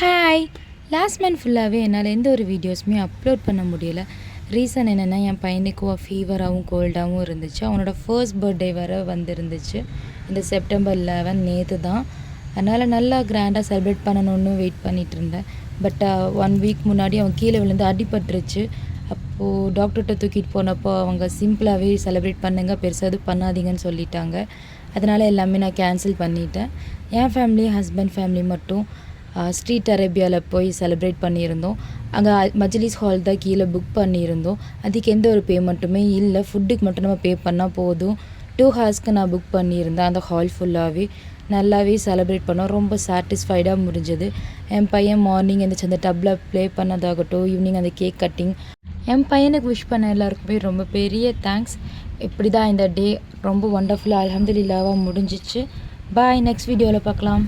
Hi! Last month ஃபுல்லாகவே என்னால் எந்த ஒரு வீடியோஸுமே அப்லோட் பண்ண முடியல. ரீசன் என்னென்னா, என் பையனுக்கு ஃபீவராகவும் கோல்டாகவும் இருந்துச்சு. அவனோட ஃபர்ஸ்ட் பர்த்டே வேறு வந்துருந்துச்சு. இந்த செப்டம்பர் 11 நேற்று தான். அதனால் நல்லா கிராண்டாக செலிப்ரேட் பண்ணணுன்னு வெயிட் பண்ணிகிட்டு இருந்தேன். பட் 1 வீக் முன்னாடி அவன் கீழே விழுந்து அடிபட்டுருச்சு. அப்போது டாக்டர்கிட்ட தூக்கிட்டு போனப்போ அவங்க சிம்பிளாகவே செலிப்ரேட் பண்ணுங்கள், பெருசாக எதுவும் பண்ணாதீங்கன்னு சொல்லிட்டாங்க. அதனால் எல்லாமே நான் கேன்சல் பண்ணிட்டேன். என் ஃபேமிலி, ஹஸ்பண்ட் ஃபேமிலி மட்டும் ஸ்ட்ரீட் அரேபியாவில் போய் செலிப்ரேட் பண்ணியிருந்தோம். அங்கே மஜ்லிஸ் ஹால் தான் கீழே புக் பண்ணியிருந்தோம். அதுக்கு எந்த ஒரு பேமெண்ட்டுமே இல்லை. ஃபுட்டுக்கு மட்டும் நம்ம பே பண்ணால் போதும். 2 ஹார்ஸ்க்கு நான் புக் பண்ணியிருந்தேன். அந்த ஹால் ஃபுல்லாகவே நல்லாவே செலிப்ரேட் பண்ணோம். ரொம்ப சாட்டிஸ்ஃபைடாக முடிஞ்சது. என் பையன் மார்னிங் எந்திரிச்சு அந்த டப்பில் ப்ளே பண்ணதாகட்டும், ஈவினிங் அந்த கேக் கட்டிங், என் பையனுக்கு விஷ் பண்ண எல்லாருக்குமே ரொம்ப பெரிய தேங்க்ஸ். இப்படி தான் இந்த டே ரொம்ப ஒண்டர்ஃபுல்லாக அல்ஹம்துலில்லாவாக முடிஞ்சிச்சு. பாய், நெக்ஸ்ட் வீடியோவில் பார்க்கலாம்.